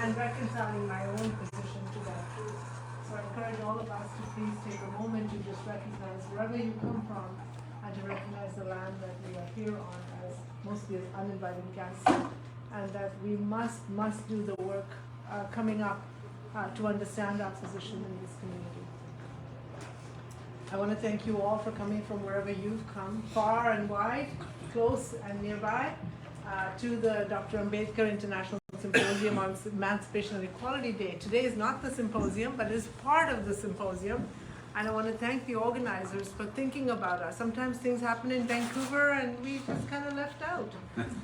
and reconciling my own position to that truth. So I encourage all of us to please take a moment to just recognize wherever you come from and to recognize the land that we are here on as mostly as uninvited guests, and that we must do the work coming up to understand our position in this community. I want to thank you all for coming from wherever you've come, far and wide, close and nearby, to the Dr. Ambedkar International Symposium on Emancipation and Equality Day. Today is not the symposium, but it is part of the symposium. And I want to thank the organizers for thinking about us. Sometimes things happen in Vancouver and we just kind of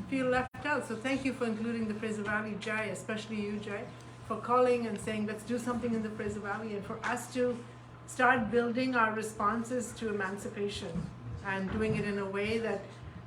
feel left out. So thank you for including the Fraser Valley, Jai, especially you, Jai, for calling and saying, let's do something in the Fraser Valley, and for us to start building our responses to emancipation and doing it in a way that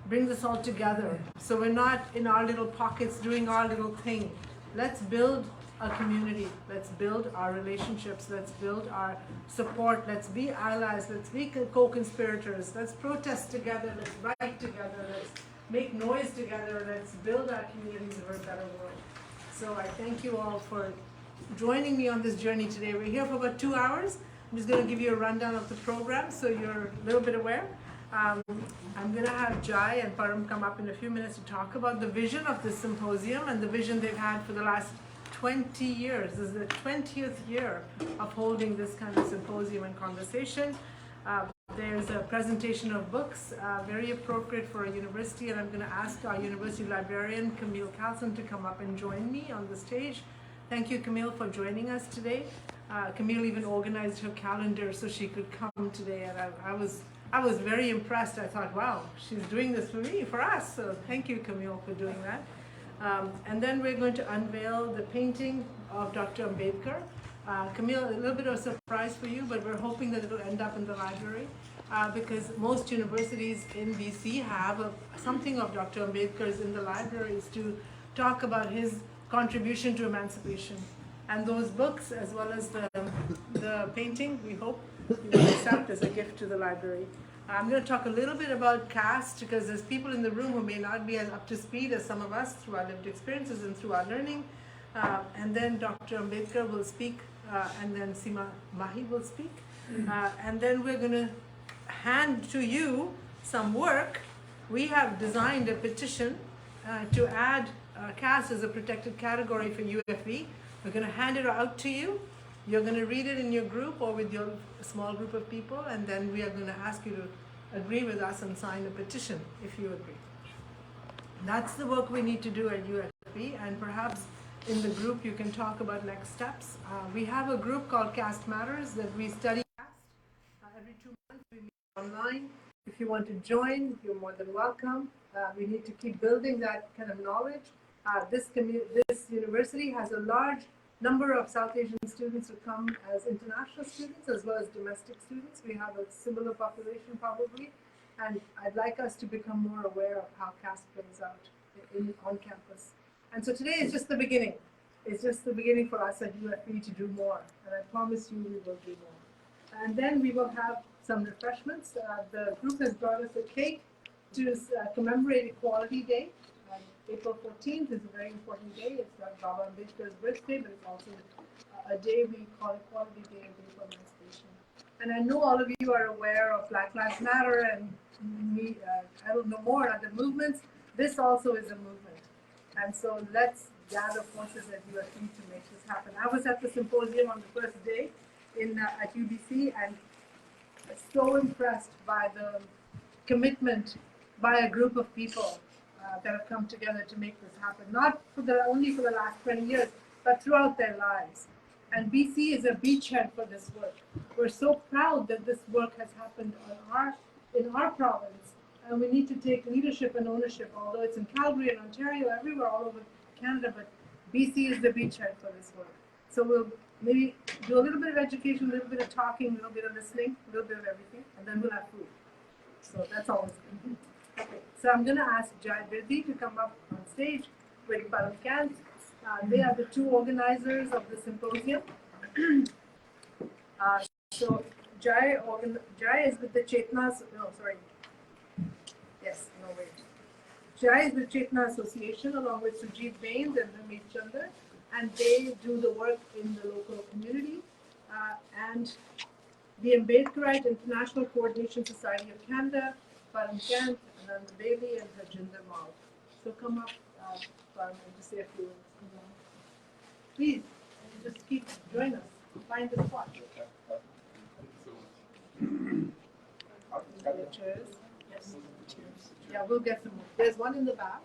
brings us all together. So we're not in our little pockets doing our little thing. Let's build a community. Let's build our relationships. Let's build our support. Let's be allies. Let's be co-conspirators. Let's protest together. Let's write together. Let's make noise together. Let's build our communities for a better world. So I thank you all for joining me on this journey today. We're here for about 2 hours. I'm just going to give you a rundown of the program so you're a little bit aware. I'm going to have Jai and Param come up in a few minutes to talk about the vision of this symposium and the vision they've had for the last 20 years. This is the 20th year of holding this kind of symposium and conversation. There's a presentation of books, very appropriate for a university, and I'm going to ask our university librarian, Camille Carlson, to come up and join me on the stage. Thank you, Camille, for joining us today. Camille even organized her calendar so she could come today, and I was very impressed. I thought, wow, she's doing this for me, for us. So thank you, Camille, for doing that. And then we're going to unveil the painting of Dr. Ambedkar. Camille, a little bit of a surprise for you, but we're hoping that it'll end up in the library because most universities in BC have something of Dr. Ambedkar's in the libraries to talk about his contribution to emancipation. And those books, as well as the painting, we hope you will accept as a gift to the library. I'm going to talk a little bit about caste because there's people in the room who may not be as up to speed as some of us through our lived experiences and through our learning. And then Dr. Ambedkar will speak, and then Seema Mahi will speak. And then we're going to hand to you some work. We have designed a petition to add caste as a protected category for UFV. We're going to hand it out to you. You're going to read it in your group or with your small group of people, and then we are going to ask you to agree with us and sign a petition if you agree. That's the work we need to do at UFB, and perhaps in the group you can talk about next steps. We have a group called Caste Matters that we study caste. Every 2 months we meet online. If you want to join, you're more than welcome. We need to keep building that kind of knowledge. This university has a large number of South Asian students who come as international students as well as domestic students. We have a similar population probably, and I'd like us to become more aware of how caste plays out on campus. And so today is just the beginning. It's just the beginning for us at UFB to do more, and I promise you we will do more. And then we will have some refreshments. The group has brought us a cake to commemorate Equality Day. April 14th is a very important day. It's Baba Ambedkar's birthday, but it's also a day we call Equality Day, a day for emancipation. And I know all of you are aware of Black Lives Matter and I don't know more other movements. This also is a movement. And so let's gather forces at UFB to make this happen. I was at the symposium on the first day at UBC and so impressed by the commitment by a group of people that have come together to make this happen, not only for the last 20 years, but throughout their lives. And BC is a beachhead for this work. We're so proud that this work has happened in our province, and we need to take leadership and ownership, although it's in Calgary and Ontario, everywhere, all over Canada, but BC is the beachhead for this work. So we'll maybe do a little bit of education, a little bit of talking, a little bit of listening, a little bit of everything, and then we'll have food. So that's always good. Okay, so I'm going to ask Jai Birdi to come up on stage with Param Kant. They are the two organizers of the symposium. So Jai is with the Chetna, Jai is with Chetna Association along with Sujit Bains and Ramit Chandra. and they do the work in the local community. And the Ambedkarite International Coordination Society of Canada, Param Kant, Anand Bailey, and Harjinder Mal. So come up, Param, and just say a few words. Please, just join us. Find the spot. The chairs. Yes. Chairs. Yeah, we'll get some more. There's one in the back.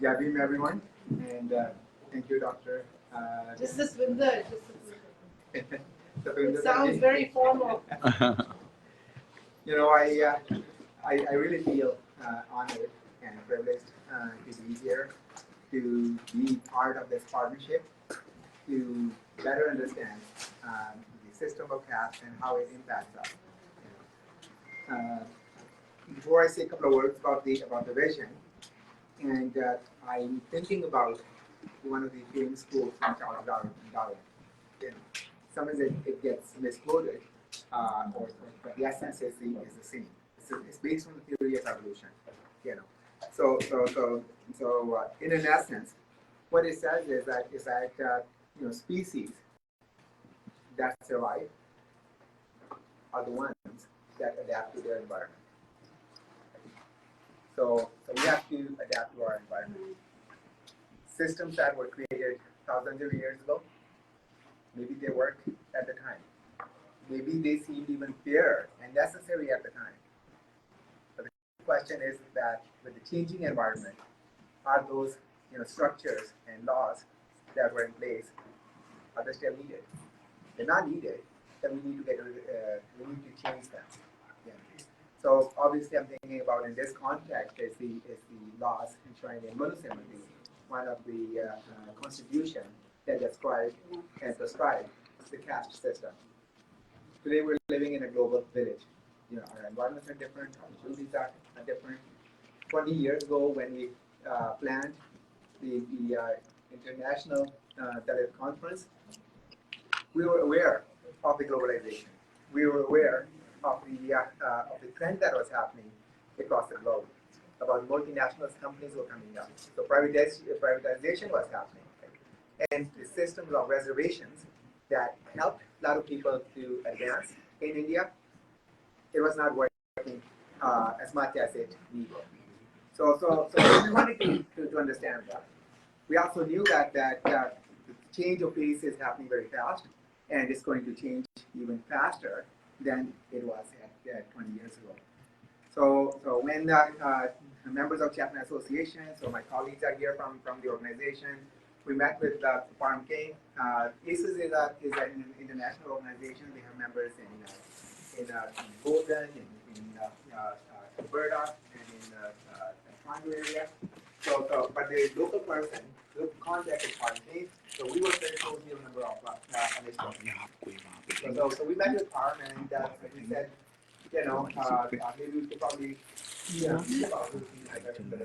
Yabim, everyone, and thank you, Dr. Just this window. It sounds very formal. You know, I really feel honored and privileged to be here, to be part of this partnership, to better understand the system of caste and how it impacts us. Before I say a couple of words about the vision, and I'm thinking about one of the famous quotes from Charles Darwin. You know, sometimes it gets misquoted, but the essence is the same. It's based on the theory of evolution. You know, so in an essence, what it says is that you know, species that survive are the ones that adapt to their environment. So we have to adapt to our environment. Systems that were created thousands of years ago, maybe they worked at the time. Maybe they seemed even fair and necessary at the time. But the question is that with the changing environment, are those, you know, structures and laws that were in place, are they still needed? They're not needed, then we need to change them. Yeah. So obviously, I'm thinking about in this context is the laws enshrined in Manu, one of the constitution that describes and prescribes the caste system. Today, we're living in a global village. You know, our environments are different, our opportunities are different. 20 years ago, when we planned the International Dalit Conference, we were aware of the globalization. We were aware of the trend that was happening across the globe. About multinational companies were coming up. So privatization was happening. Right? And the systems of reservations that helped a lot of people to advance in India, it was not working as much as it needed. So we wanted to understand that. We also knew that the change of pace is happening very fast, and it's going to change even faster than it was at 20 years ago. So when members of Chapman Association, so my colleagues are here from the organization, we met with Param King. ACES is an international organization. They have members in Golden, in Alberta, and in the Toronto area. But the local person, the contact is Param King. So we were very closely a member of So we met with Param, and we said, you know, maybe we could probably about the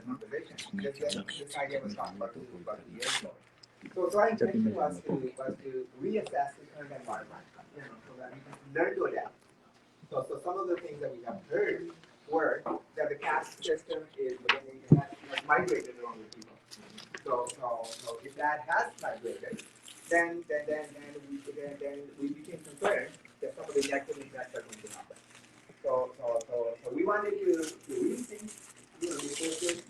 conversation. This idea was talked about 2 years ago. So our intention was to reassess the current environment, you know, so that we can learn to adapt. So some of the things that we have heard were that the caste system is has migrated around with people. So if that has migrated, then we became concerned that some of the negative impacts are going to happen. So we wanted to rethink, you know, the approaches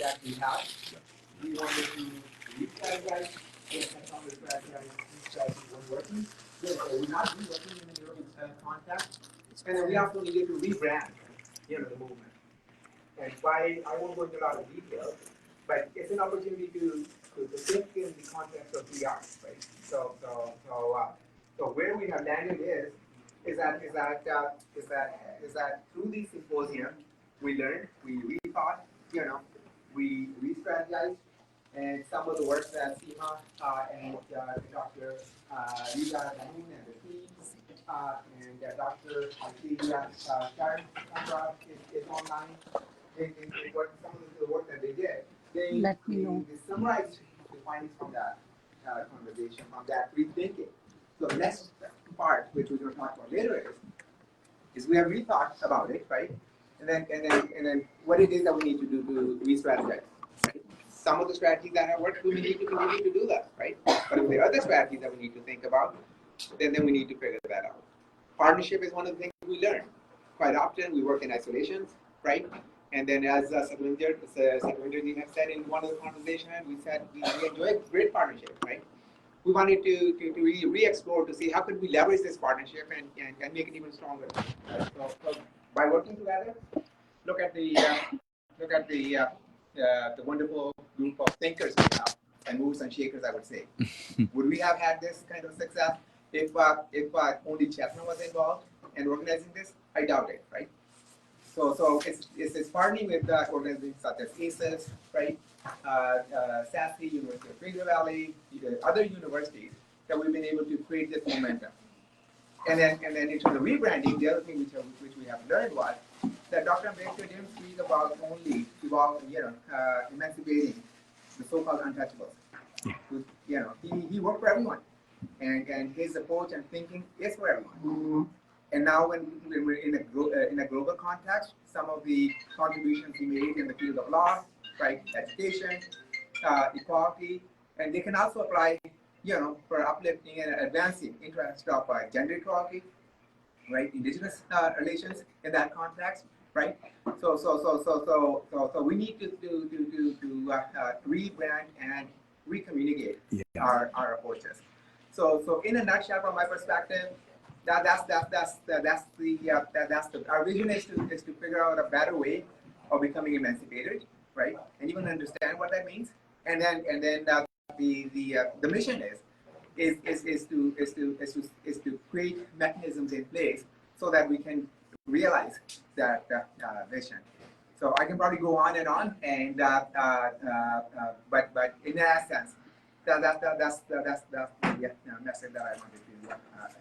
that we have. We wanted to re-strategize, some of the strategies weren't working. So we're not working in the European context. And then we also needed to rebrand, you know, the movement. And why, I won't go into a lot of details, but it's an opportunity to think in the context of PR, right? So where we have landed is that through these symposium, we learned, we rethought, you know, we re-strategized, and some of the work that Seema and Dr. Rita Damoon and the team and Dr. Sharon is online. Some of the work that they did they summarized the findings from that conversation, from that rethinking. So the next part, which we're going to talk about later, is we have rethought about it, right? And then what it is that we need to do to re-strategize. Right? Some of the strategies that have worked, we need to do that, right? But if there are other strategies that we need to think about, then we need to figure that out. Partnership is one of the things we learn. Quite often we work in isolations, right? And then as Satwinder have said in one of the conversations, we said we enjoy great partnership, right? We wanted to re-explore to see how could we leverage this partnership and make it even stronger. So by working together, look at the wonderful group of thinkers we have, and movers and shakers, I would say. Would we have had this kind of success if only Chetna was involved in organizing this? I doubt it, right? So it's partnering with organizations such as ACES, right? SASE, University of Fraser Valley, other universities that we've been able to create this momentum. And then in terms of rebranding, the other thing which we have learned was that Dr. Ambedkar didn't speak about only emancipating the so-called untouchables. He worked for everyone, and his approach and thinking is for everyone. Mm-hmm. And now when we're in a global context, some of the contributions he made in the field of law, right, education, equality, and they can also apply, for uplifting and advancing interest of gender equality, right, indigenous relations in that context, right. So we need to rebrand and recommunicate our approaches. So in a nutshell, from my perspective, our vision is to figure out a better way of becoming emancipated, right, and even understand what that means. And then the mission is to create mechanisms in place so that we can realize that vision. So I can probably go on, and but in essence, that's the message that I wanted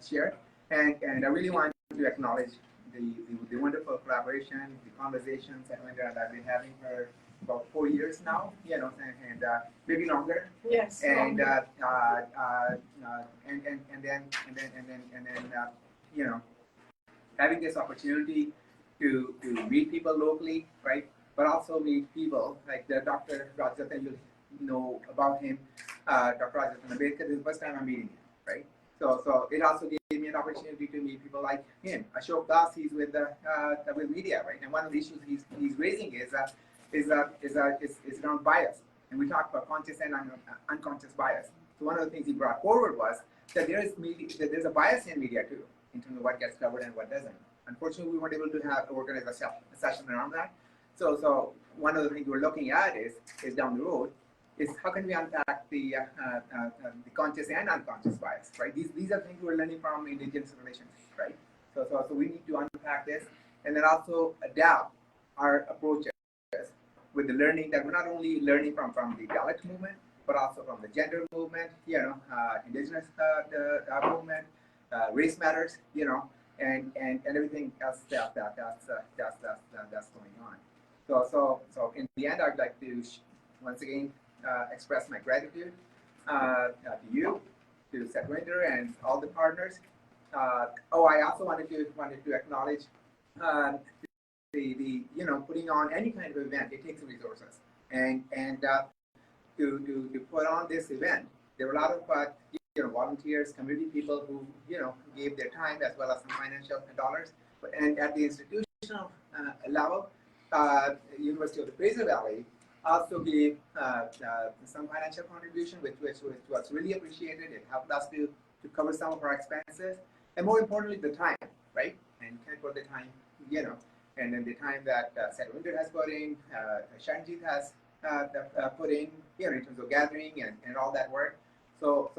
to share. And I really want to acknowledge the wonderful collaboration, the conversations that I've been having for about 4 years now, and maybe longer. Yes. And longer. Having this opportunity to meet people locally, right? But also meet people like the Dr. Rajarathna, you know about him, Dr. Rajarathna Ambedkar. This is the first time I'm meeting him, right? So it also gave me an opportunity to meet people like him. Ashok Das, he's with media, right? And one of the issues he's raising is around bias, and we talked about conscious and unconscious bias. So one of the things he brought forward was that there's a bias in media too, in terms of what gets covered and what doesn't. Unfortunately, we weren't able to organize a session around that. So one of the things we're looking at is down the road is how can we unpack the conscious and unconscious bias, right? These are things we're learning from indigenous relations, right? So we need to unpack this and then also adapt our approaches with the learning that we're not only learning from the Dalit movement, but also from the gender movement, indigenous movement, race matters, and everything else that's going on. So in the end, I'd like to once again express my gratitude to you, to Satwinder, and all the partners. I also wanted to acknowledge the putting on any kind of event. It takes resources, and to put on this event, there were a lot of volunteers, community people who gave their time as well as some financial dollars. And at the institutional level, University of the Fraser Valley also gave some financial contribution, which was really appreciated. It helped us to cover some of our expenses, and more importantly, the time, right? And for the time, and then the time that Satwinder has put in, Shanjit has put in, in terms of gathering and all that work. So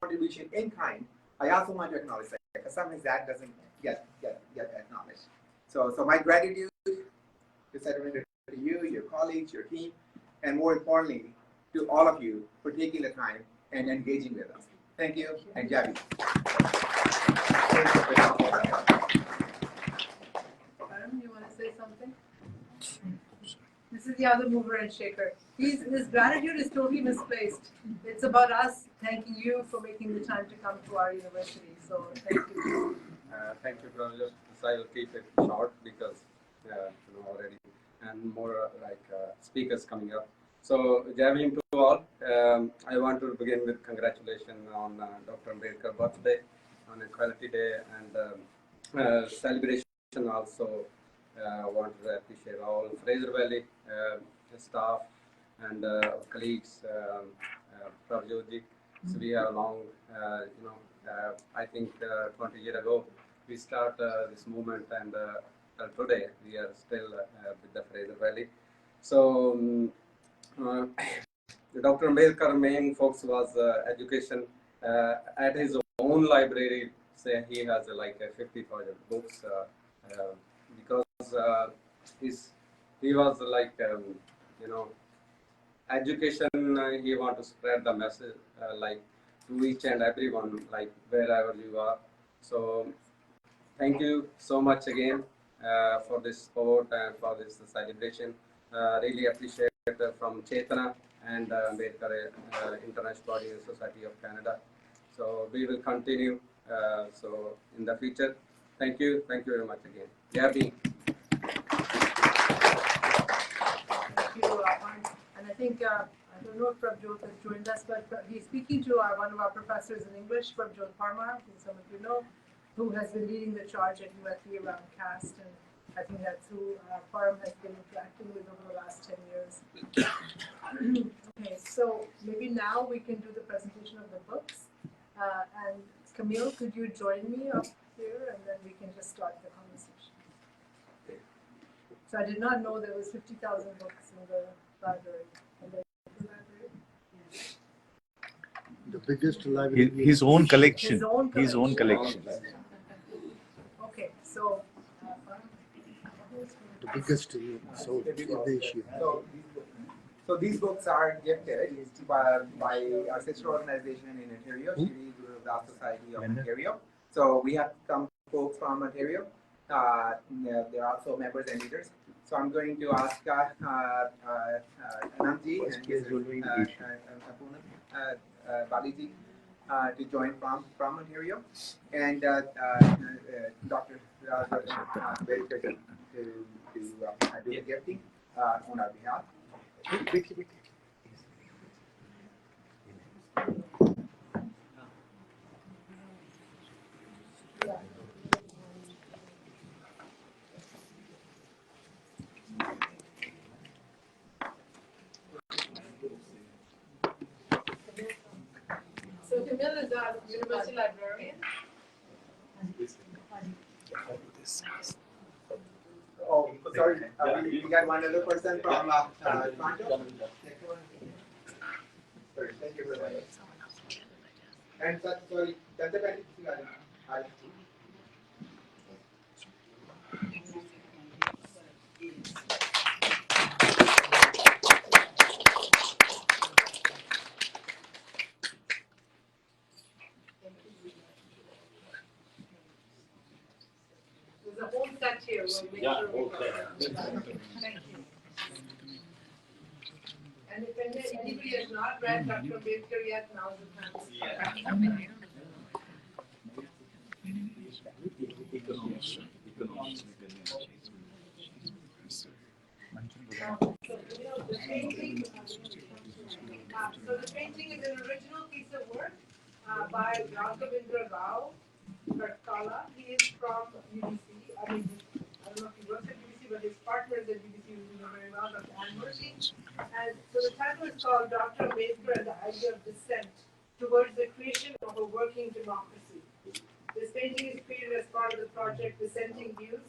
contribution in kind. I also want to acknowledge that because sometimes that doesn't get acknowledged. So my gratitude to Satwinder, to you, your colleagues, your team, and more importantly, to all of you for taking the time and engaging with us. Thank you, and Javi. You want to say something? Mr. This is the other mover and shaker. His gratitude is totally misplaced. It's about us thanking you for making the time to come to our university. So thank you. Thank you, Fraser. So I will keep it short because already and more speakers coming up. So Jayanthi to all, I want to begin with congratulations on Dr. Ambedkar birthday on Equality Day and celebration also. Want to appreciate all Fraser Valley staff and colleagues, Prabhjotji. So we have long, I think 20 years ago we start this movement and today we are still with the Fraser Valley. So Dr. Ambedkar main focus was education at his own library. Say he has like 50,000 books because he was like education. He want to spread the message like to each and everyone, like wherever you are. So thank you so much again for this support and for this celebration. Really appreciate it from Chetana and Ambedkar International Body and Society of Canada. So we will continue. So in the future, thank you very much again. Thank you, and I think I don't know if Prabhjot has joined us, but he's speaking to one of our professors in English, Prabhjot Parmar, who some of you know, who has been leading the charge at UFE around caste, and I think that's who Param has been interacting with over the last 10 years. Okay, so maybe now we can do the presentation of the books. And Camille, could you join me up here, and then we can just start the conversation. So I did not know there was 50,000 books in the library. The biggest library. His own collection. His own collection. Okay, so The biggest in South Asia. So these books are gifted by our sister organization in Ontario, Shri Guru Ravdas Society of Ontario. So we have some folks from Ontario. They're also members and leaders. So I'm going to ask Anandji and Baliji to join from Ontario, and Dr. Rajarathna to do the gifting on our behalf. So Camille is our university librarian. Oh, sorry, we got one other person from Toronto. Sorry, thank you very much. And sorry, that's the best. There's a whole set here. We'll make sure Thank you. And if anybody has not read Dr. Ambedkar yet, now is the time to start. So the painting is an original piece of work by Raghavendra Rao Karkala. He is from UBC. I mean, I don't know if he works at UBC, but his partner is at UBC, who know very well, Dr. Anne Murphy. And so the title is called Dr. Ambedkar and the Idea of Dissent Towards the Creation of a Working Democracy. This painting is created as part of the project Dissenting Views,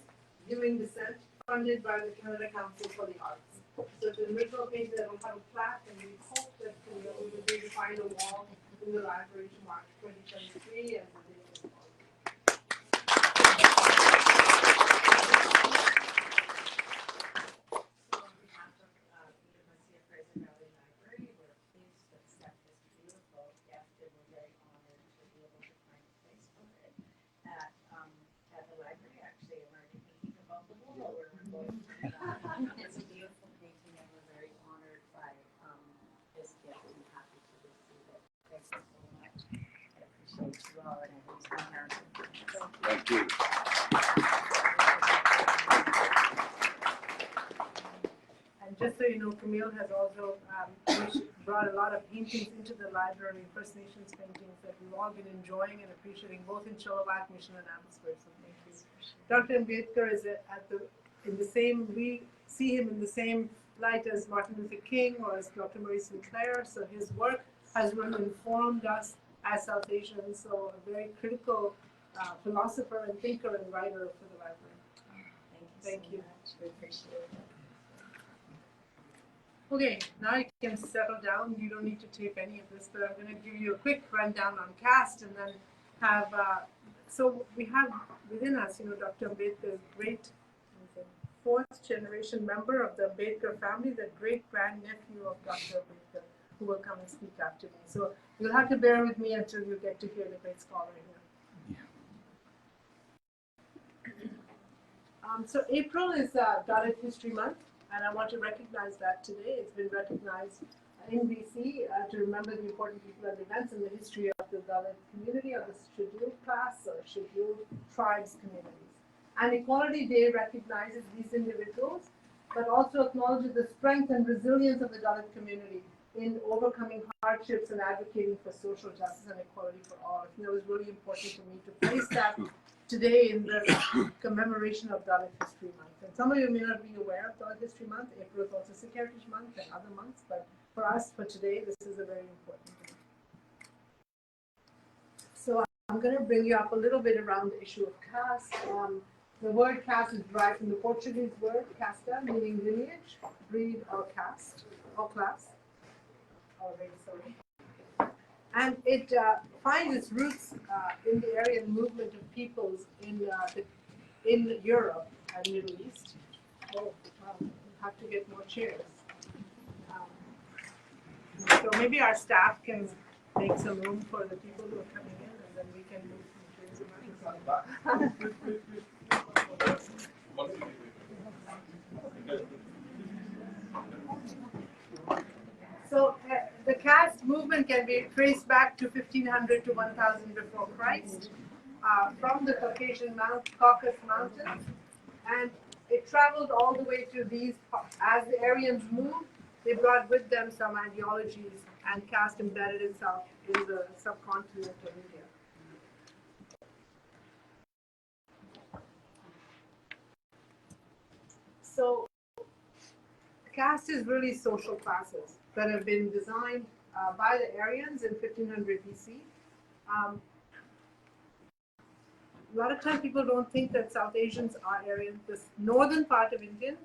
Viewing Dissent, funded by the Canada Council for the Arts. So it's an original painting that will have a plaque, and we hope that we will be able to find a wall in the library to March 2023 as the day is called. So on behalf of University of Fraser Valley Library, we're pleased to accept this beautiful gift, and we're very honored to be able to find a place for it at the library. Actually, I'm already thinking about the wall where we're going. It's a beautiful painting, and holiday. It's fantastic. Thank you. And just so you know, Camille has also brought a lot of paintings into the library, First Nations paintings that we've all been enjoying and appreciating, both in Chilliwack, Mission, and Abbotsford. So thank you. Dr. Ambedkar is we see him in the same light as Martin Luther King or as Dr. Marie Sinclair. So his work has really informed us as South Asians. So a very critical philosopher and thinker and writer for the library. Thank you. We appreciate it. Okay, now you can settle down. You don't need to tape any of this, but I'm going to give you a quick rundown on caste and then have, so we have within us, Dr. Ambedkar, great fourth generation member of the Ambedkar family, the great grandnephew of Dr. Ambedkar, who will come and speak after me. So you'll have to bear with me until you get to hear the great scholar here. So April is Dalit History Month. And I want to recognize that today. It's been recognized in BC to remember the important people and events in the history of the Dalit community, or the scheduled class or scheduled tribes communities. And Equality Day recognizes these individuals, but also acknowledges the strength and resilience of the Dalit community in overcoming hardships and advocating for social justice and equality for all. I think it was really important for me to place that today in the commemoration of Dalit History Month. And some of you may not be aware of Dalit History Month. April is also Sikh Heritage Month and other months, but for us, for today, this is a very important day. So I'm going to bring you up a little bit around the issue of caste. The word caste is derived from the Portuguese word casta, meaning lineage, breed, or caste, or class, or race, sorry. And it finds its roots in the Aryan movement of peoples in Europe and Middle East. Oh, we have to get more chairs. So maybe our staff can make some room for the people who are coming in, and then we can move some chairs around. So the caste movement can be traced back to 1500 to 1000 before Christ, from the Caucasus Mountains, and it traveled all the way to these. As the Aryans moved, they brought with them some ideologies and caste embedded itself in the subcontinent of India. So caste is really social classes that have been designed by the Aryans in 1500 BC. A lot of times people don't think that South Asians are Aryan. This northern part of India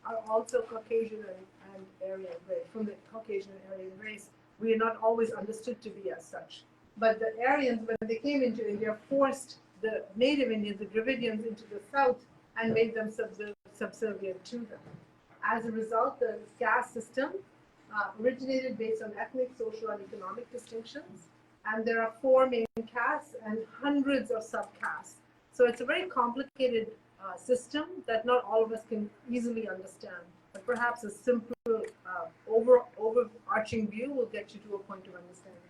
are also Caucasian and Aryan race. From the Caucasian and Aryan race, we are not always understood to be as such. But the Aryans, when they came into India, forced the native Indians, the Dravidians, into the south and made them subservient to them. As a result, the caste system originated based on ethnic, social, and economic distinctions. And there are 4 main castes and hundreds of subcastes. So it's a very complicated system that not all of us can easily understand. But perhaps a simple overarching view will get you to a point of understanding.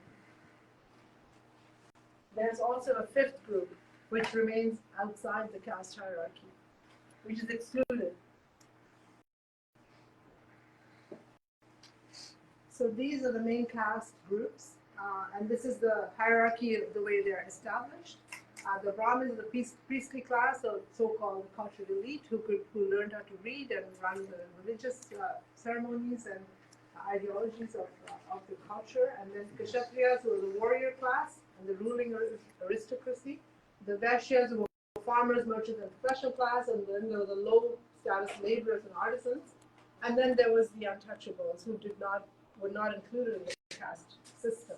There's also a 5th group, which remains outside the caste hierarchy, which is excluded. So these are the main caste groups, and this is the hierarchy of the way they're established. The Brahmins, the priestly class, or so-called cultural elite, who learned how to read and run the religious ceremonies and ideologies of the culture. And then Kshatriyas, who are the warrior class and the ruling aristocracy. The Vaishyas, who were farmers, merchants, and professional class, and then there were the low-status laborers and artisans. And then there was the untouchables, who were not included in the caste system.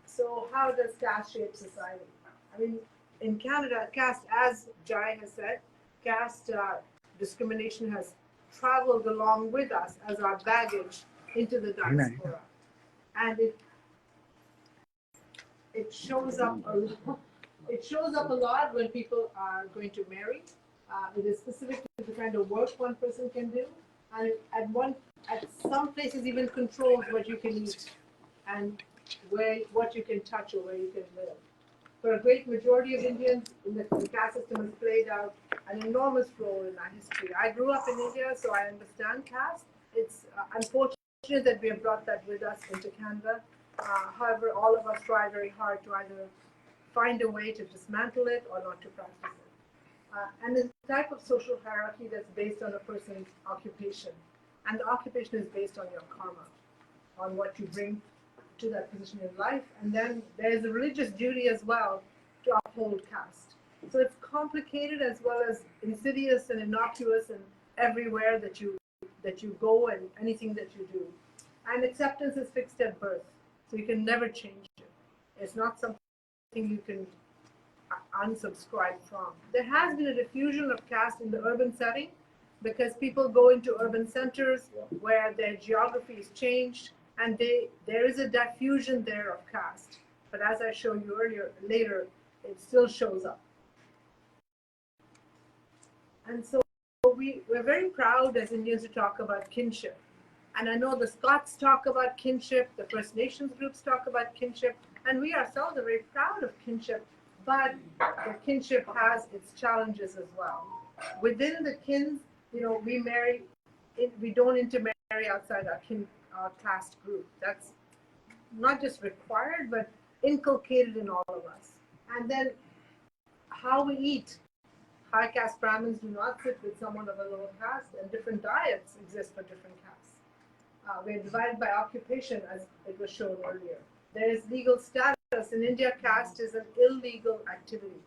So how does caste shape society? I mean, in Canada, caste, as Jai has said, caste discrimination has traveled along with us as our baggage into the diaspora. And it shows up a lot. It shows up a lot when people are going to marry. It is specific to the kind of work one person can do. and at some places even controls what you can eat and what you can touch or where you can live. For a great majority of Indians, the caste system has played out an enormous role in our history. I grew up in India, so I understand caste. It's unfortunate that we have brought that with us into Canada. However, all of us try very hard to either find a way to dismantle it or not to practice it. And it's a type of social hierarchy that's based on a person's occupation. And the occupation is based on your karma, on what you bring to that position in life. And then there's a religious duty as well to uphold caste. So it's complicated as well as insidious and innocuous and everywhere that you go and anything that you do. And acceptance is fixed at birth, so you can never change it. It's not something you can unsubscribe from. There has been a diffusion of caste in the urban setting because people go into urban centers where their geography is changed, and there is a diffusion there of caste. But as I showed you later, it still shows up. And so we're very proud as Indians to talk about kinship. And I know the Scots talk about kinship, the First Nations groups talk about kinship, and we ourselves are very proud of kinship, but the kinship has its challenges as well. Within the kins, we don't intermarry outside our caste group. That's not just required, but inculcated in all of us. And then how we eat. High caste Brahmins do not sit with someone of a lower caste, and different diets exist for different castes. We're divided by occupation, as it was shown earlier. There is legal status. In India, caste is an illegal activity.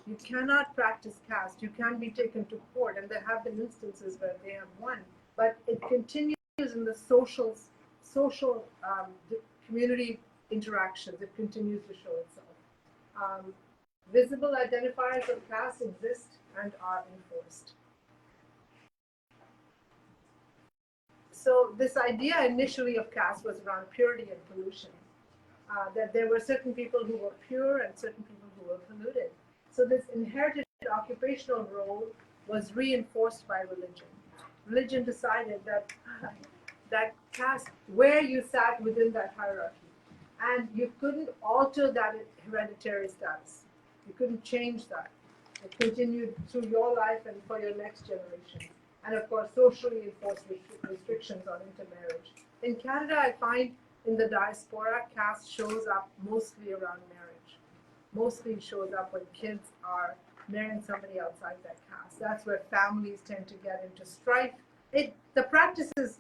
You cannot practice caste. You can be taken to court, and there have been instances where they have won. But it continues in the social community interactions. It continues to show itself. Visible identifiers of caste exist and are enforced. So this idea initially of caste was around purity and pollution. That there were certain people who were pure and certain people who were polluted. So this inherited occupational role was reinforced by religion. Religion decided that caste, where you sat within that hierarchy, and you couldn't alter that hereditary status. You couldn't change that. It continued through your life and for your next generation. And of course, socially enforced restrictions on intermarriage. In Canada, I find in the diaspora, caste shows up mostly around marriage. Mostly shows up when kids are marrying somebody outside that caste. That's where families tend to get into strife. The practice is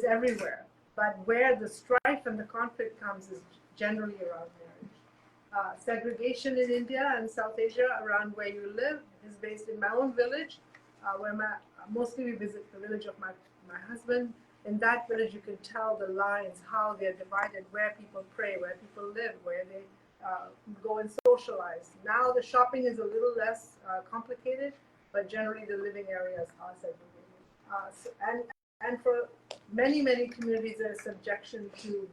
everywhere, but where the strife and the conflict comes is generally around marriage. Segregation in India and South Asia around where you live is based in my own village, where mostly we visit the village of my husband. In that village, you can tell the lines, how they're divided, where people pray, where people live, where they go and socialize. Now the shopping is a little less complicated, but generally the living areas are segregated. And for many communities, there is subjection to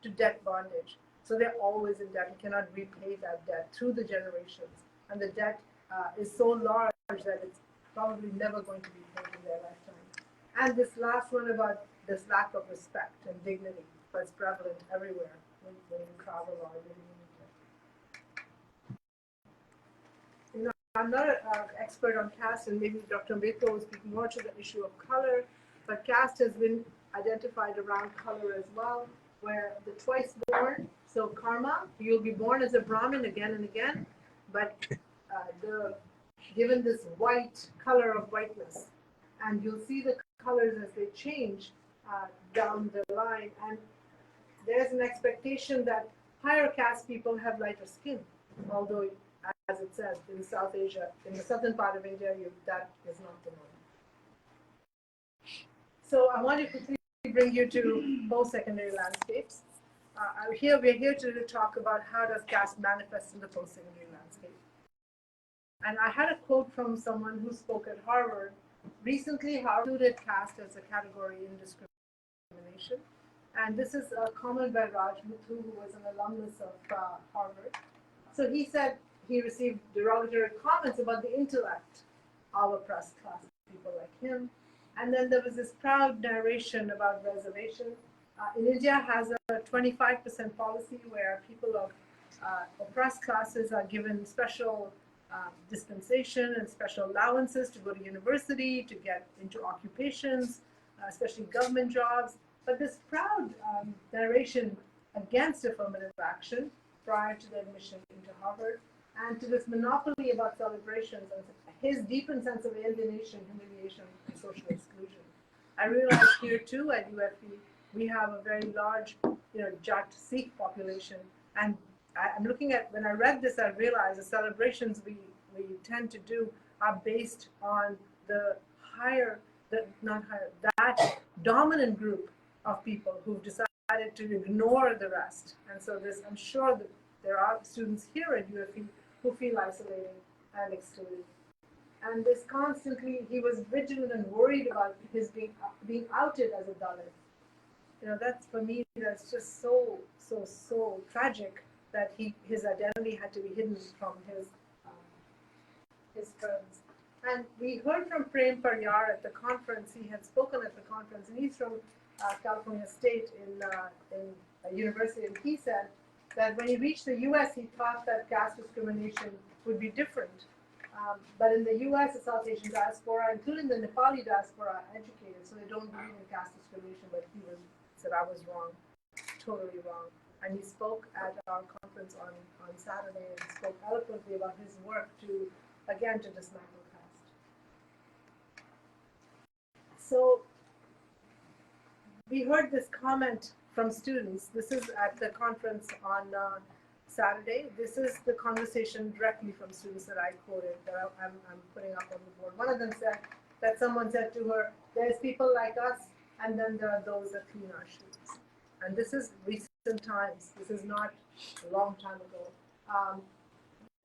debt bondage. So they're always in debt and cannot repay that debt through the generations. And the debt is so large that it's probably never going to be paid in their lifetime. And this last one about this lack of respect and dignity was prevalent everywhere when you travel or living in India. I'm not an expert on caste, and maybe Dr. Ambedkar will speak more to the issue of color, but caste has been identified around color as well, where the twice born, so karma, you'll be born as a Brahmin again and again, but given this white color of whiteness, and you'll see the colors as they change down the line, and there's an expectation that higher caste people have lighter skin, although as it says in South Asia, in the southern part of India, that is not the norm. So I want to quickly bring you to post-secondary landscapes. We're here to talk about how does caste manifest in the post-secondary landscape. And I had a quote from someone who spoke at Harvard. Recently, Harvard included caste as a category in discrimination. And this is a comment by Rajarathna, who was an alumnus of Harvard. So he said he received derogatory comments about the intellect of oppressed class people like him. And then there was this proud narration about reservation. In India has a 25% policy where people of oppressed classes are given special dispensation and special allowances to go to university, to get into occupations, especially government jobs. But this proud narration against affirmative action prior to the admission into Harvard, and to this monopoly about celebrations and his deepened sense of alienation, humiliation, and social exclusion. I realize here too at UFE, we have a very large, Jat Sikh population, and I'm looking at, when I read this, I realized the celebrations we tend to do are based on the that dominant group of people who've decided to ignore the rest. And so I'm sure that there are students here at UFE who feel isolated and excluded. And this constantly, he was vigilant and worried about his being outed as a Dalit. That's, for me, that's just so tragic that his identity had to be hidden from his friends. And we heard from Prem Paryar at the conference. He had spoken at the conference, and he's from California State in a university, and he said that when he reached the U.S., he thought that caste discrimination would be different. But in the U.S., the South Asian diaspora, including the Nepali diaspora, are educated, so they don't believe in caste discrimination. But he said I was wrong, totally wrong. And he spoke at our conference on Saturday and spoke eloquently about his work to dismantle caste. So we heard this comment from students. This is at the conference on Saturday. This is the conversation directly from students that I quoted, that I'm putting up on the board. One of them said that someone said to her, there's people like us, and then there are those that clean our shoes. And this is recent times. This is not a long time ago.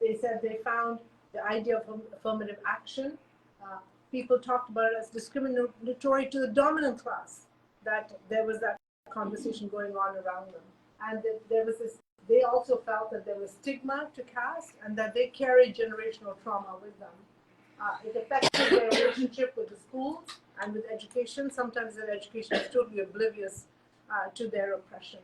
They said they found the idea of affirmative action. People talked about it as discriminatory to the dominant class, that there was that conversation going on around them. And there was this, they also felt that there was stigma to caste and that they carried generational trauma with them. It affected their relationship with the schools and with education. Sometimes their education is totally oblivious to their oppression.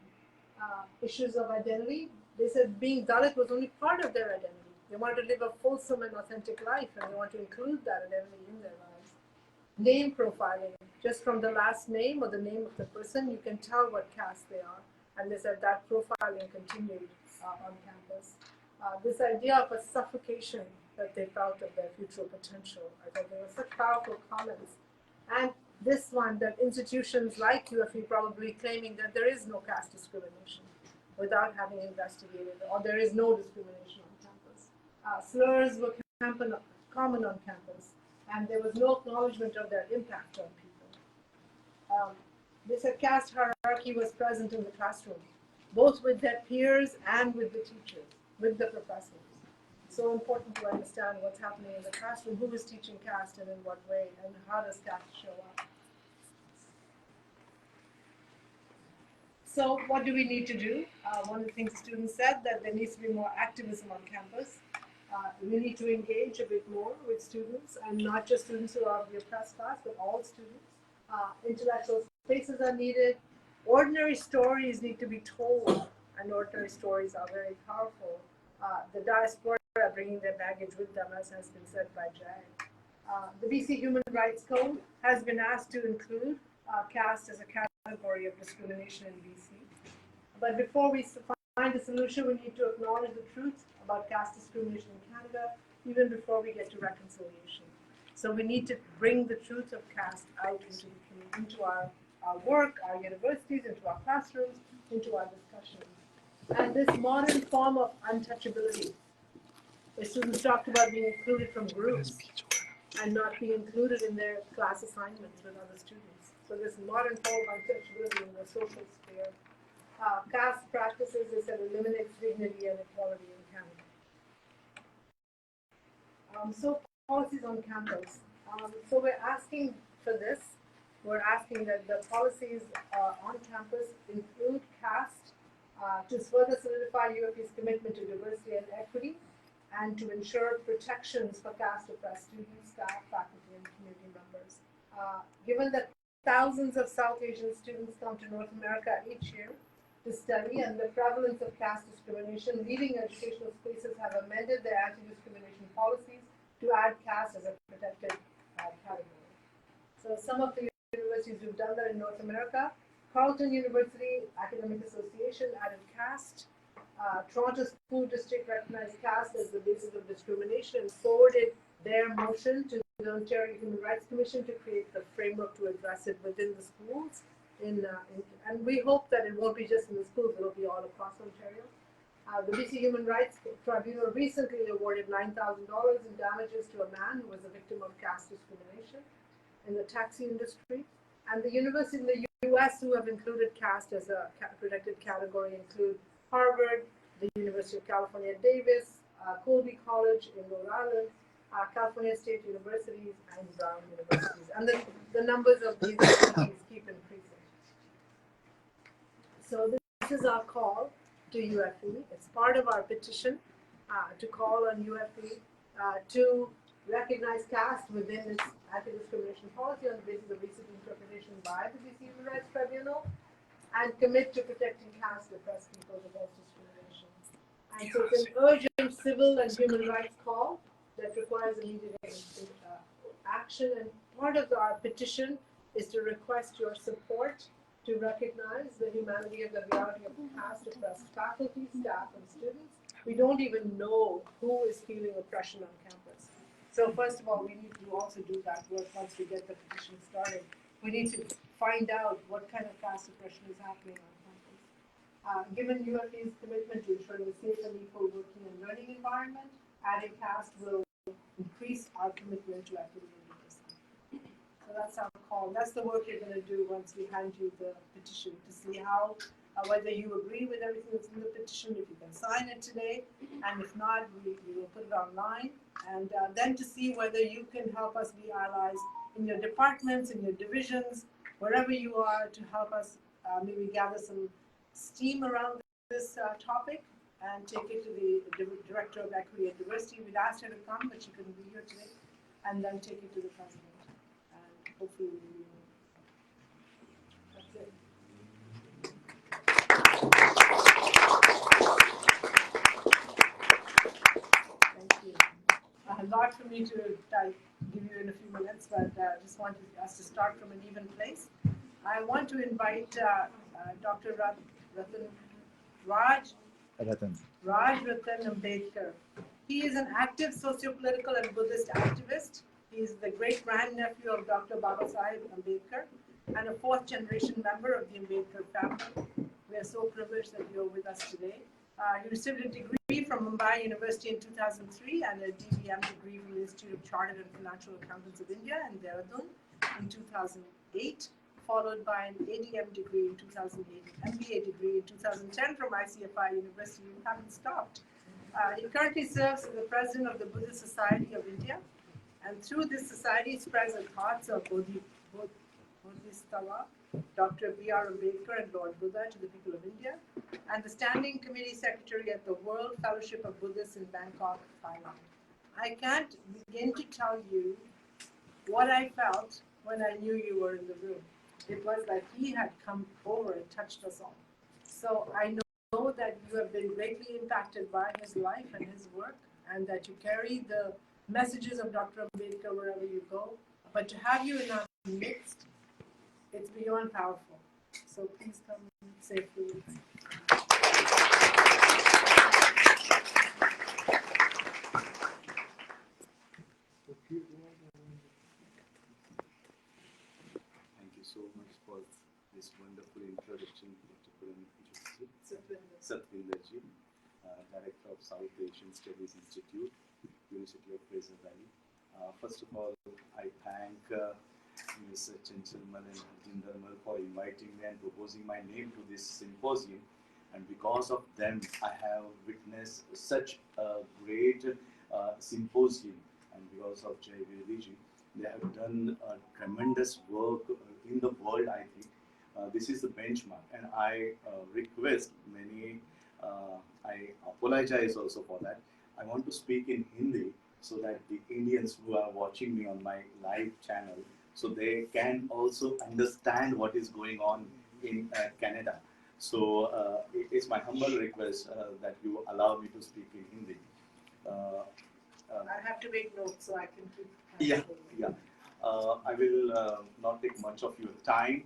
Issues of identity, they said being Dalit was only part of their identity. They wanted to live a fulsome and authentic life, and they want to include that identity in their lives. Name profiling, just from the last name or the name of the person, you can tell what caste they are. And they said that profiling continued on campus. This idea of a suffocation that they felt of their future potential. I thought they were such powerful comments. And this one, that institutions like UFE probably claiming that there is no caste discrimination without having investigated, or there is no discrimination on campus. Slurs were common on campus, and there was no acknowledgement of their impact on people. They said caste hierarchy was present in the classroom, both with their peers and with the teachers, with the professors. So important to understand what's happening in the classroom, who is teaching caste and in what way, and how does caste show up. So what do we need to do? One of the things students said, that there needs to be more activism on campus. We need to engage a bit more with students, and not just students who are of the oppressed class, but all students. Intellectual spaces are needed. Ordinary stories need to be told, and ordinary stories are very powerful. The diaspora are bringing their baggage with them, as has been said by Jay. The BC Human Rights Code has been asked to include caste as a category of discrimination in BC. But before we find a solution, we need to acknowledge the truth about caste discrimination in Canada, even before we get to reconciliation. So we need to bring the truth of caste out into our work, our universities, into our classrooms, into our discussions. And this modern form of untouchability, the students talked about being included from groups and not being included in their class assignments with other students. So this modern form of untouchability in the social sphere. Caste practices, they said, eliminates dignity and equality in Canada. So policies on campus. So we're asking for this. We're asking that the policies on campus include caste to further solidify UFE's commitment to diversity and equity, and to ensure protections for caste oppressed students, staff, faculty, and community members. Given that thousands of South Asian students come to North America each year to study, and the prevalence of caste discrimination, leading educational spaces have amended their anti-discrimination policies to add caste as a protected category. So some of the universities who've done that in North America: Carleton University Academic Association added caste. Toronto School District recognized caste as the basis of discrimination and forwarded their motion to the Ontario Human Rights Commission to create the framework to address it within the schools. And we hope that it won't be just in the schools, it'll be all across Ontario. The BC Human Rights Tribunal recently awarded $9,000 in damages to a man who was a victim of caste discrimination in the taxi industry. And the universities in the US who have included caste as a protected category include Harvard, the University of California, Davis, Colby College in Rhode Island, California State Universities, and Brown Universities. And the numbers of these universities keep increasing. So this is our call to UFE. It's part of our petition to call on UFE to recognize caste within its anti-discrimination policy on the basis of recent interpretation by the BC Human Rights Tribunal, and commit to protecting caste oppressed peoples against discrimination. And so it's an urgent civil and human rights call that requires immediate action. And part of our petition is to request your support to recognize the humanity and the reality of caste oppressed faculty, staff, and students. We don't even know who is feeling oppression on campus. So first of all, we need to also do that work once we get the petition started. We need to find out what kind of caste oppression is happening on campus. Given UFE's commitment to ensuring a safe and equal working and learning environment, adding caste will increase our commitment to equity and diversity. So that's our call. That's the work you're going to do once we hand you the petition, to see how, whether you agree with everything that's in the petition, if you can sign it today, and if not, we will put it online, and then to see whether you can help us be allies in your departments, in your divisions, wherever you are, to help us maybe gather some steam around this topic and take it to the Director of Equity and Diversity. We'd asked her to come, but she couldn't be here today, and then take it to the President. And hopefully we'll be able to. That's it. Thank you. A lot for me to give you in a few minutes, but just wanted us to start from an even place. I want to invite Dr. Rajarathna Ambedkar. He is an active socio-political and Buddhist activist. He is the great-grandnephew of Dr. Babasaheb Ambedkar and a fourth-generation member of the Ambedkar family. We are so privileged that you are with us today. He received a degree from Mumbai University in 2003 and a DBM degree from the Institute of Chartered and Financial Accountants of India in Dehradun in 2008, followed by an ADM degree in 2008, an MBA degree in 2010 from ICFI University. You haven't stopped. He currently serves as the president of the Buddhist Society of India, and through this society spreads the thoughts of Bodhisattva, Dr. B.R. Ambedkar and Lord Buddha to the people of India, and the Standing Committee Secretary at the World Fellowship of Buddhists in Bangkok, Thailand. I can't begin to tell you what I felt when I knew you were in the room. It was like he had come over and touched us all. So I know that you have been greatly impacted by his life and his work, and that you carry the messages of Dr. Ambedkar wherever you go. But to have you in our midst, it's beyond powerful. So please come safely. Thank you so much for this wonderful introduction, Satvinderji, Director of South Asian Studies Institute, University of Fraser Valley. First of all, I thank Ms. Chanchalmal and Jindarmal for inviting me and proposing my name to this symposium. And because of them, I have witnessed such a great symposium. And because of Jai Vediji, they have done tremendous work in the world, I think. This is the benchmark. And I request many, I apologize also for that. I want to speak in Hindi so that the Indians who are watching me on my live channel so they can also understand what is going on in Canada. So it is my humble request that you allow me to speak in Hindi. I have to make notes so I can keep. Yeah, yeah. I will not take much of your time.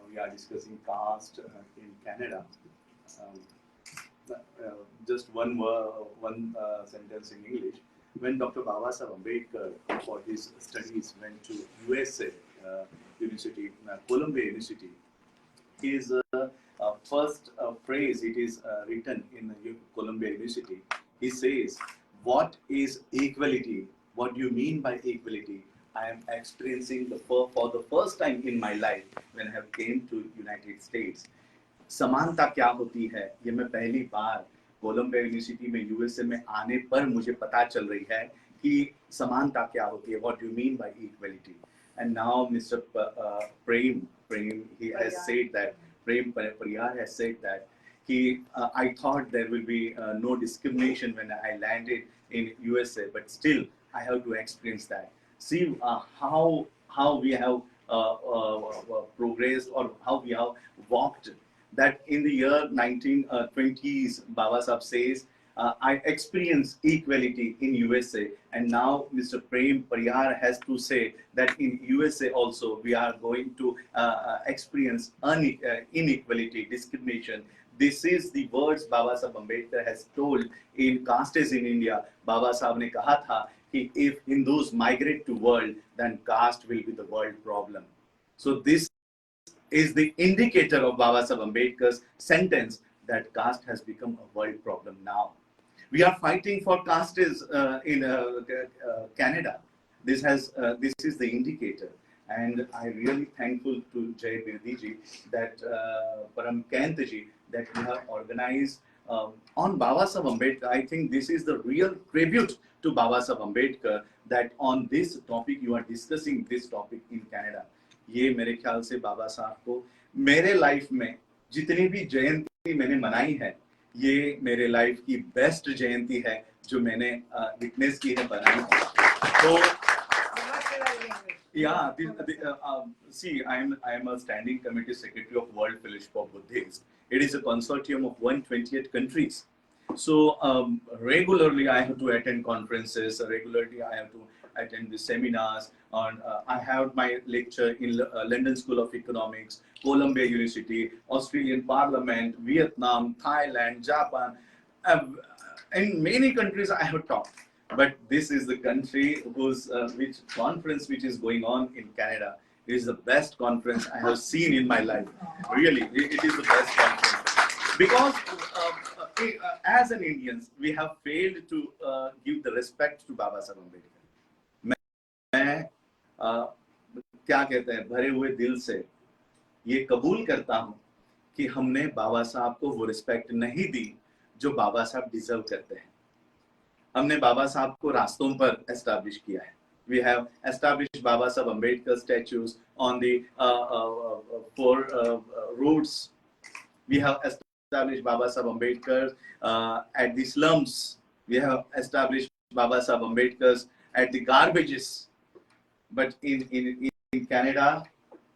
We are discussing caste in Canada. Just one sentence in English. When Dr. Babasaheb Ambedkar, for his studies, went to USA University, Columbia University, his first phrase, it is written in Columbia University. He says, "What is equality? What do you mean by equality? I am experiencing for the first time in my life when I have came to United States. समानता क्या होती है ये मैं पहली बार Colombia university में USA में आने पर मुझे पता चल रही है कि समानता क्या होती है. What do you mean by equality?" And now Mr. Prem he has said that Prem Pariyar has said that I thought there will be no discrimination when I landed in USA, but still I have to experience that. See how we have progressed or how we have walked. That in the year 1920s, Babasaheb says, I experienced equality in USA, and now Mr. Prem Pariyar has to say that in USA also we are going to experience inequality, discrimination. This is the words Babasaheb Ambedkar has told in Castes in India. Babasaheb ने कहा था कि if Hindus migrate to world, then caste will be the world problem. So this is the indicator of Babasaheb Ambedkar's sentence that caste has become a world problem now. We are fighting for castes in Canada. This is the indicator, and I really thankful to Jay Birdi ji that Param Kant ji that we have organized on Babasaheb Ambedkar. I think this is the real tribute to Babasaheb Ambedkar that on this topic you are discussing this topic in Canada. ये मेरे ख्याल से बाबा साहब को मेरे life में जितनी भी जयंती मैंने मनाई है ये मेरे लाइफ की बेस्ट जयंती है जो मैंने विटनेस की है बनाई है. तो yeah, see, I am a standing committee secretary of World Fellowship of Buddhists. It is a consortium of 128 countries. So regularly I have to attend conferences. Regularly I have to attend the seminars. On I have my lecture in London School of Economics, Columbia University, Australian Parliament, Vietnam, Thailand, Japan. In many countries I have taught. But this is the country which conference which is going on in Canada. It is the best conference I have seen in my life. Really, it is the best conference. Because as an Indians, we have failed to give the respect to Babasaheb Ambedkar. मैं क्या कहते हैं भरे हुए दिल से ये कबूल करता हूं कि हमने बाबा साहब को वो रिस्पेक्ट नहीं दी जो बाबा साहब डिजर्व करते हैं. हमने बाबा साहब को रास्तों पर एस्टैब्लिश किया है. We have established Babasaheb Ambedkar statues on the 4 roads. We have established Babasaheb Ambedkar at the slums. We have established Babasaheb Ambedkar at the garbages. But in Canada,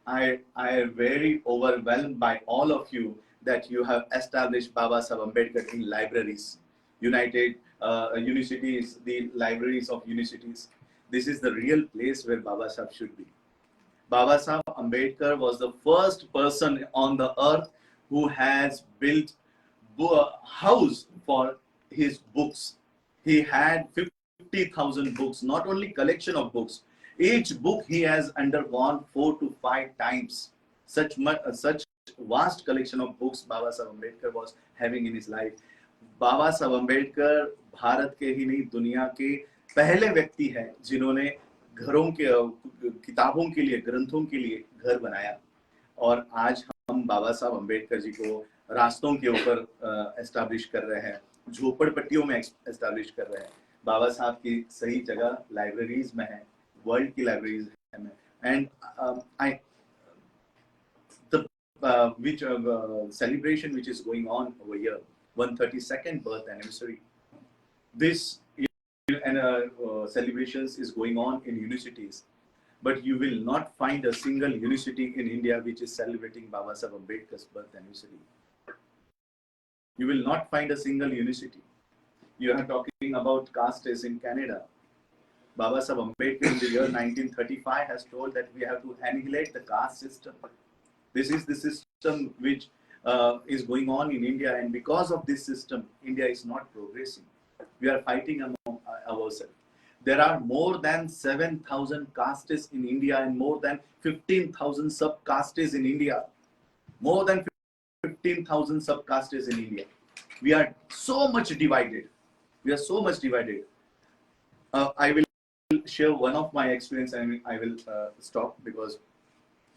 I am very overwhelmed by all of you that you have established Babasaheb Ambedkar in libraries. United universities, the libraries of universities. This is the real place where Babasaheb should be. Babasaheb Ambedkar was the first person on the earth who has built a house for his books. He had 50,000 books, not only collection of books. Each book he has undergone 4 to 5 times. Such vast collection of books Babasaheb Ambedkar was having in his life. Babasaheb Ambedkar Bharat के ही नहीं दुनिया के पहले व्यक्ति हैं जिन्होंने घरों के किताबों के लिए ग्रंथों के लिए घर बनाया. और आज हम बाबा साहब अम्बेडकर जी को रास्तों के ऊपर एस्टैब्लिश कर रहे हैं, झोपड़पट्टियों में एस्टैब्लिश कर रहे हैं. बाबा साहब की सही जगह लाइब्रेरीज में है, वर्ल्ड की लाइब्रेरीज में. And the which celebration which is going on over here, 132nd birth anniversary. This and celebrations is going on in universities. but you will not find a single university in India which is celebrating Babasaheb Ambedkar's birth anniversary. You will not find a single university. You are talking about castes in Canada. Babasaheb Ambedkar in the year 1935 has told that we have to annihilate the caste system. This is the system which is going on in India, and because of this system, India is not progressing. We are fighting among ourselves. There are more than 7,000 castes in India and more than 15,000 sub-castes in India. More than 15,000 sub-castes in India. We are so much divided. We are so much divided. I will share one of my experience, and I will stop because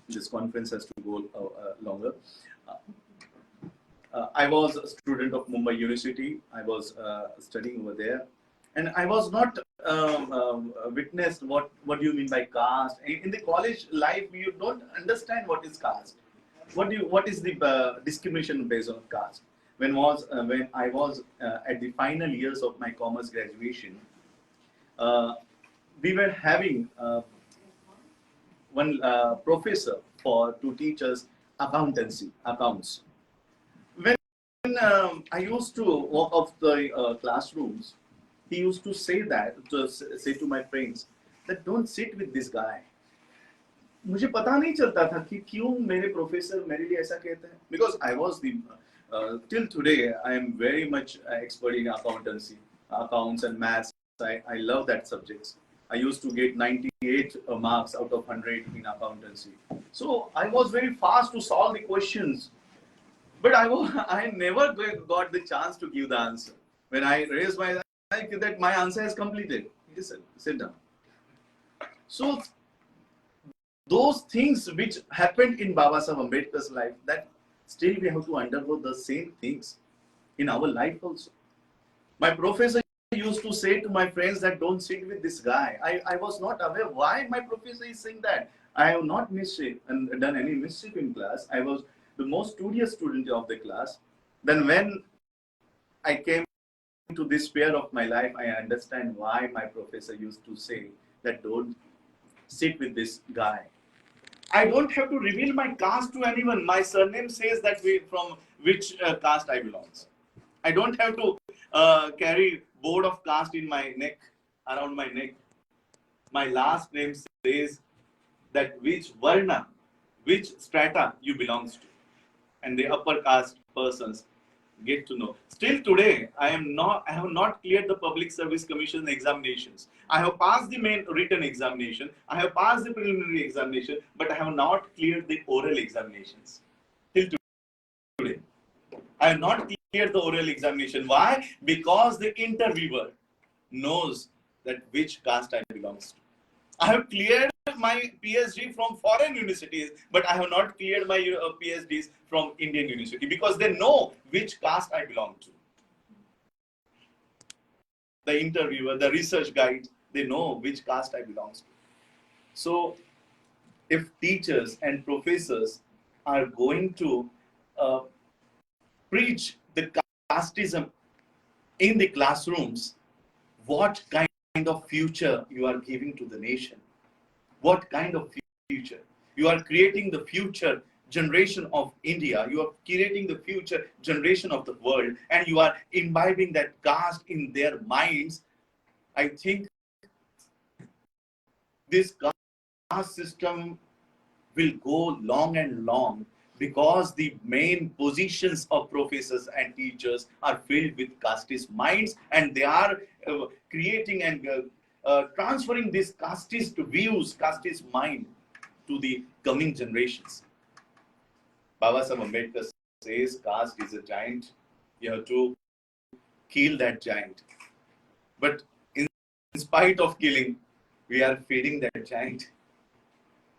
this conference has to go longer. I was a student of Mumbai University. I was studying over there, and I was not witnessed what do you mean by caste. In the college life, you don't understand what is caste. What is the discrimination based on caste? When I was at the final years of my commerce graduation, we were having one professor to teach us accounts. When I used to walk off the classrooms, he used to say to my friends that don't sit with this guy. मुझे पता नहीं चलता था कि क्यों मेरे professor मेरे लिए ऐसा कहते हैं. Because I was till today I am very much expert in accounts and maths. I love that subjects. I used to get 98 marks out of 100 in accountancy. So I was very fast to solve the questions. But I never got the chance to give the answer. When I raised my hand, that my answer is completed. He said, sit down. So those things which happened in Babasaheb Ambedkar's life, that still we have to undergo the same things in our life also. My professor used to say to my friends that don't sit with this guy. I was not aware why my professor is saying that. I have not done any mischief in class. I was the most studious student of the class. Then when I came to this sphere of my life, I understand why my professor used to say that don't sit with this guy. I don't have to reveal my caste to anyone. My surname says that from which caste I belong. I don't have to carry board of caste in my neck, around my neck. My last name says that which varna, which strata you belongs to. And the upper caste persons get to know. Still today, I have not cleared the Public Service Commission examinations. I have passed the main written examination. I have passed the preliminary examination, but I have not cleared the oral examinations. Till today, I have not cleared the oral examination. Why? Because the interviewer knows that which caste I belong to. I have cleared my PhD from foreign universities, but I have not cleared my PhDs from Indian university because they know which caste I belong to. The interviewer, the research guide, they know which caste I belong to. So, if teachers and professors are going to preach the casteism in the classrooms, what kind of future you are giving to the nation? What kind of future? You are creating the future generation of India. You are creating the future generation of the world, and you are imbibing that caste in their minds. I think this caste system will go long and long because the main positions of professors and teachers are filled with casteist minds, and they are creating and transferring this casteist views, casteist mind to the coming generations. Babasaheb Ambedkar says caste is a giant. You have to kill that giant. But in spite of killing, we are feeding that giant.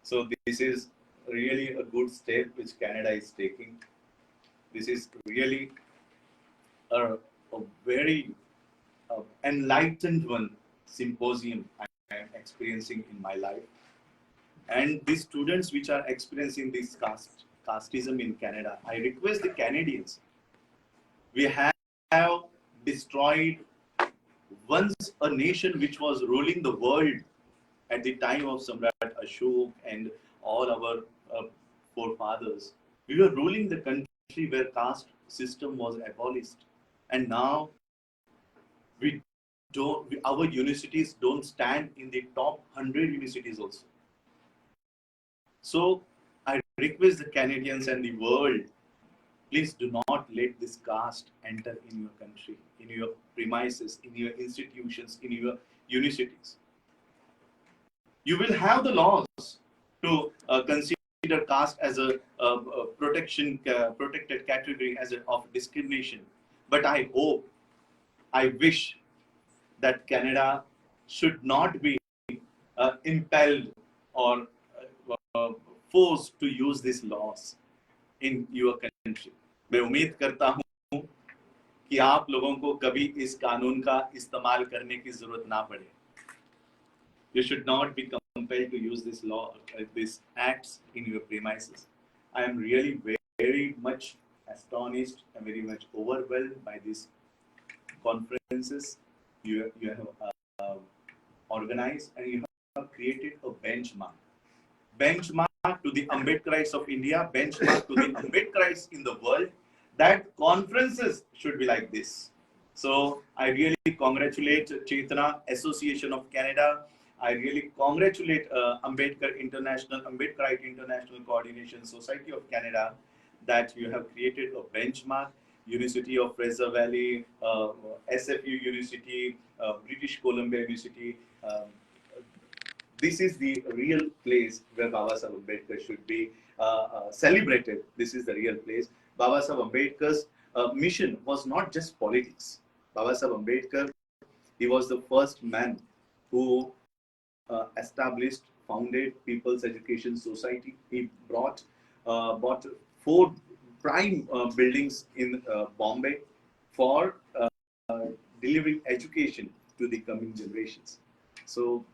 So this is really a good step which Canada is taking. This is really a very enlightened symposium I am experiencing in my life. And these students which are experiencing this casteism in Canada, I request the Canadians, we have destroyed once a nation which was ruling the world at the time of Samrat Ashok and all our forefathers, we were ruling the country where caste system was abolished, and now we don't. Our universities don't stand in the top 100 universities also. So I request the Canadians and the world, please do not let this caste enter in your country, in your premises, in your institutions, in your universities. You will have the laws to consider caste as a protected category as of discrimination. But I hope, I wish that Canada should not be impelled or forced to use these laws in your country. मैं उम्मीद करता हूँ कि आप लोगों को कभी इस कानून का इस्तेमाल करने की जरूरत ना पड़े. You should not be compelled to use this law, these acts in your premises. I am really very much astonished and very much overwhelmed by these conferences you have organized, and you have created a benchmark to the Ambedkarites of India, benchmark to the Ambedkarites in the world, that conferences should be like this. So I really congratulate Chetana Association of Canada. I really congratulate Ambedkarite International Coordination Society of Canada that you have created a benchmark. University of Fraser Valley, SFU University, British Columbia University. This is the real place where Babasaheb Ambedkar should be celebrated. This is the real place. Babasaheb Ambedkar's mission was not just politics. Babasaheb Ambedkar, he was the first man who established, founded People's Education Society. He bought 4 prime buildings in Bombay for delivering education to the coming generations. So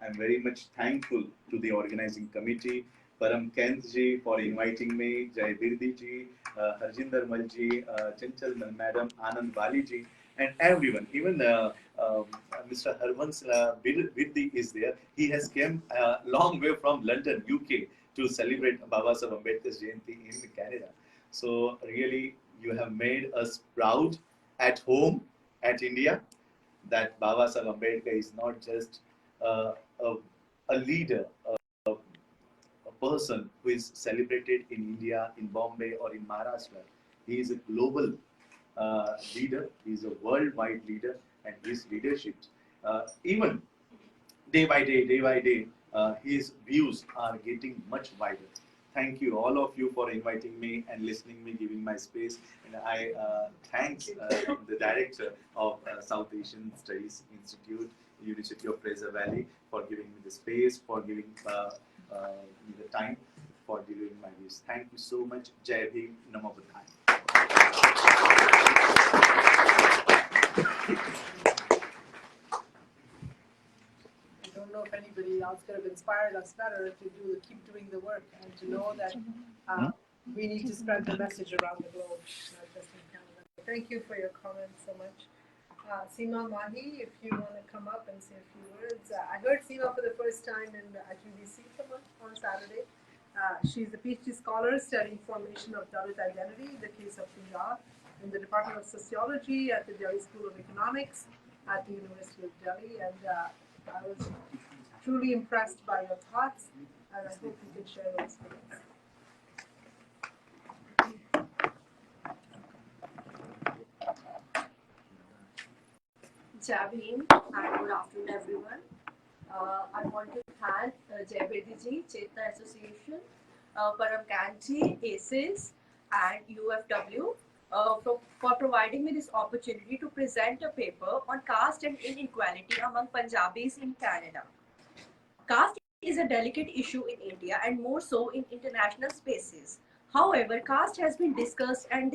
I'm very much thankful to the organizing committee, Param Kent ji for inviting me, Jai Birdi ji, Harjinder Mal ji, Chanchal Madam, Anand Bali ji, and everyone. Even Mr. Harvans Birdi is there. He has come a long way from London, UK, to celebrate Babasaheb Ambedkar's Jayanthi in Canada. So really, you have made us proud at home, at India, that Babasaheb Ambedkar is not just a leader, a person who is celebrated in India, in Bombay, or in Maharashtra. He is a global leader. He is a worldwide leader, and his leadership, even day by day, his views are getting much wider. Thank you, all of you, for inviting me and listening me, giving my space. And I thanks the director of South Asian Studies Institute, University of Fraser Valley, for giving me the space, for giving me the time, for delivering my views. Thank you so much. Jai Bhim, Namo Buddhaya. I don't know if anybody else could have inspired us better to keep doing the work and to know that we need to spread the message around the globe, not just in Canada. Thank you for your comments so much. Seema Mahi, if you want to come up and say a few words. I heard Seema for the first time at UBC on Saturday. She's a PhD scholar studying formation of Dalit identity, the case of Punjab, in the Department of Sociology at the Delhi School of Economics at the University of Delhi. And I was truly impressed by your thoughts, and I hope you can share those with us. Jai Bhim and good afternoon, everyone. I want to thank Jai Birdi ji, Chetna Association, Param Kant ji, ACES, and UFW for providing me this opportunity to present a paper on caste and inequality among Punjabis in Canada. Caste is a delicate issue in India and more so in international spaces. However, caste has been discussed and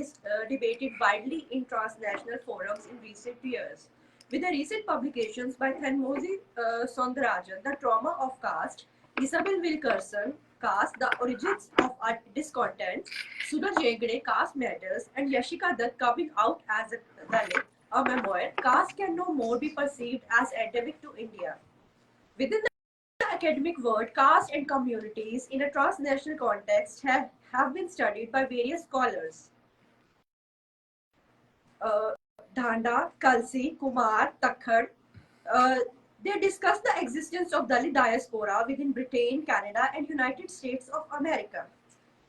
debated widely in transnational forums in recent years. With the recent publications by Thanmozi Soundarajan, The Trauma of Caste, Isabel Wilkerson, Caste, The Origins of Discontent, Sudha Jegde, Caste Matters, and Yashika Dutt coming out as a Dalit, a memoir, caste can no more be perceived as endemic to India. Within academic word caste and communities in a transnational context have been studied by various scholars. Uh, Dhanda, Kalsi, Kumar, Takhar, they discuss the existence of Dalit diaspora within Britain, Canada, and United States of America.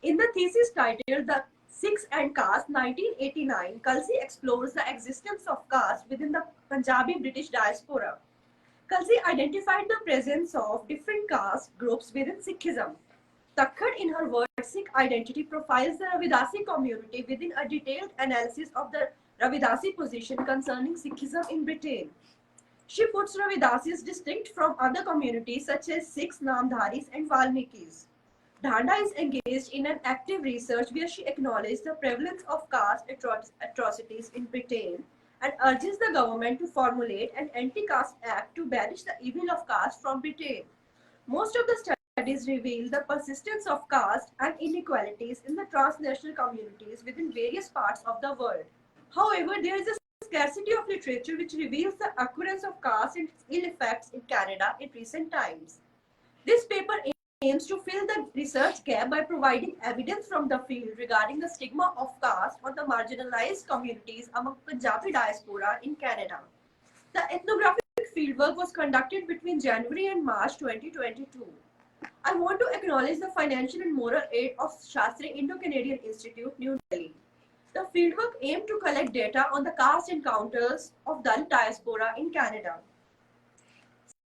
In the thesis titled The Sikhs and Caste 1989, Kalsi explores the existence of caste within the Punjabi British diaspora. Kalsi identified the presence of different caste groups within Sikhism. Takhar, in her work Sikh Identity, profiles the Ravidasi community within a detailed analysis of the Ravidasi position concerning Sikhism in Britain. She puts Ravidasis distinct from other communities such as Sikhs, Namdharis, and Valmikis. Dhanda is engaged in an active research where she acknowledges the prevalence of caste atrocities in Britain and urges the government to formulate an anti-caste act to banish the evil of caste from Britain. Most of the studies reveal the persistence of caste and inequalities in the transnational communities within various parts of the world. However, there is a scarcity of literature which reveals the occurrence of caste and its ill effects in Canada in recent times. This paper aims to fill the research gap by providing evidence from the field regarding the stigma of caste on the marginalized communities among Punjabi diaspora in Canada. The ethnographic fieldwork was conducted between January and March 2022. I want to acknowledge the financial and moral aid of Shastri Indo-Canadian Institute, New Delhi. The fieldwork aimed to collect data on the caste encounters of Dalit diaspora in Canada.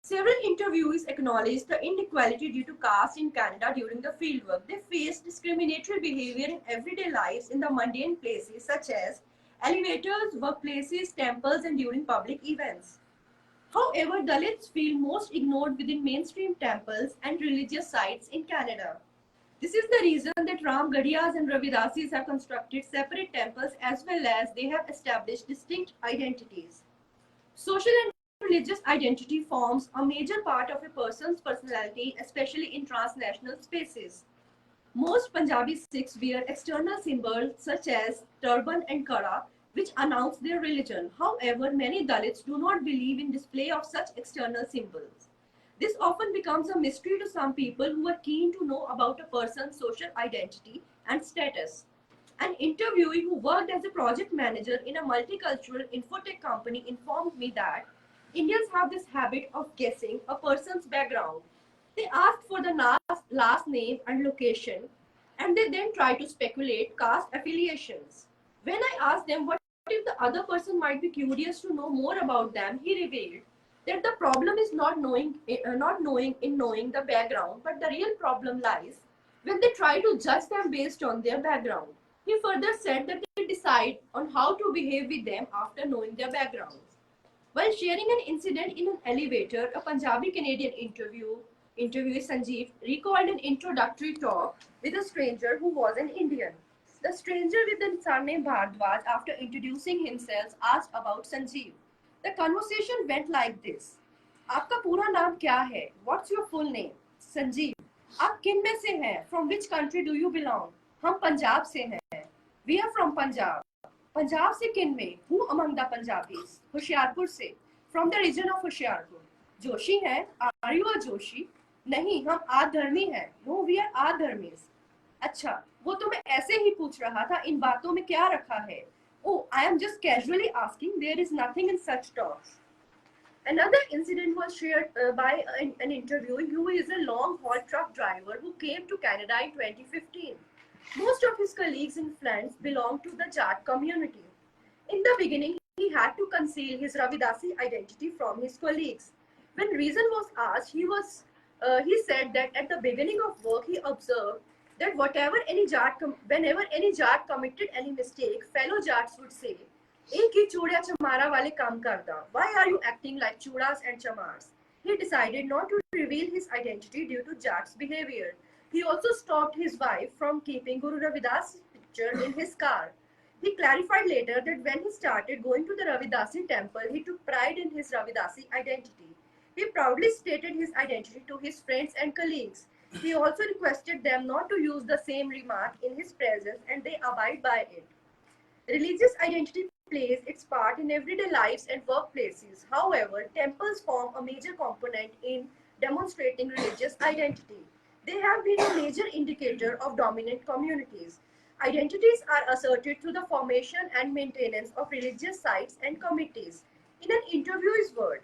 Several interviewees acknowledged the inequality due to caste in Canada during the fieldwork. They faced discriminatory behavior in everyday lives in the mundane places such as elevators, workplaces, temples, and during public events. However, Dalits feel most ignored within mainstream temples and religious sites in Canada. This is the reason that Ramgadiyas and Ravidasis have constructed separate temples as well as they have established distinct identities. Social and religious identity forms a major part of a person's personality, especially in transnational spaces. Most Punjabi Sikhs wear external symbols such as turban and kara, which announce their religion. However, many Dalits do not believe in display of such external symbols. This often becomes a mystery to some people who are keen to know about a person's social identity and status. An interviewee who worked as a project manager in a multicultural infotech company informed me that Indians have this habit of guessing a person's background. They ask for the last name and location, and they then try to speculate caste affiliations. When I asked them what if the other person might be curious to know more about them, he revealed that the problem is not knowing the background, but the real problem lies when they try to judge them based on their background. He further said that they decide on how to behave with them after knowing their backgrounds. While sharing an incident in an elevator, a Punjabi Canadian interviewee Sanjeev recalled an introductory talk with a stranger who was an Indian. The stranger with the surname Bhardwaj, after introducing himself, asked about Sanjeev. The conversation went like this. आपका पूरा नाम क्या है? What's your full name? Sanjeev. आप किन में से हैं? From which country do you belong? हम पंजाब से हैं. We are from Punjab. Punjab से किन में? Who among the Punjabis? Hoshiarpur से. From the region of Hoshiarpur. Joshi हैं? Are you a Joshi? नहीं, हम आधर्मी हैं. No, we are आधर्मीज. अच्छा, वो तो मैं ऐसे ही पूछ रहा था, इन बातों में क्या रखा है? Oh, I am just casually asking. There is nothing in such talks. Another incident was shared by an interviewee who is a long-haul truck driver who came to Canada in 2015. Most of his colleagues and friends belong to the Jat community. In the beginning, he had to conceal his Ravidasi identity from his colleagues. When reason was asked, he said that at the beginning of work, he observed that whenever any Jat committed any mistake, fellow Jats would say, "Ek hi chudya chamara wale kaam karda. Why are you acting like chudas and chamars?" He decided not to reveal his identity due to Jat's behavior. He also stopped his wife from keeping Guru Ravidas' picture in his car. He clarified later that when he started going to the Ravidasi temple, he took pride in his Ravidasi identity. He proudly stated his identity to his friends and colleagues. He also requested them not to use the same remark in his presence, and they abide by it. Religious identity plays its part in everyday lives and workplaces. However, temples form a major component in demonstrating religious identity. They have been a major indicator of dominant communities. Identities are asserted through the formation and maintenance of religious sites and committees. In an interviewer's word,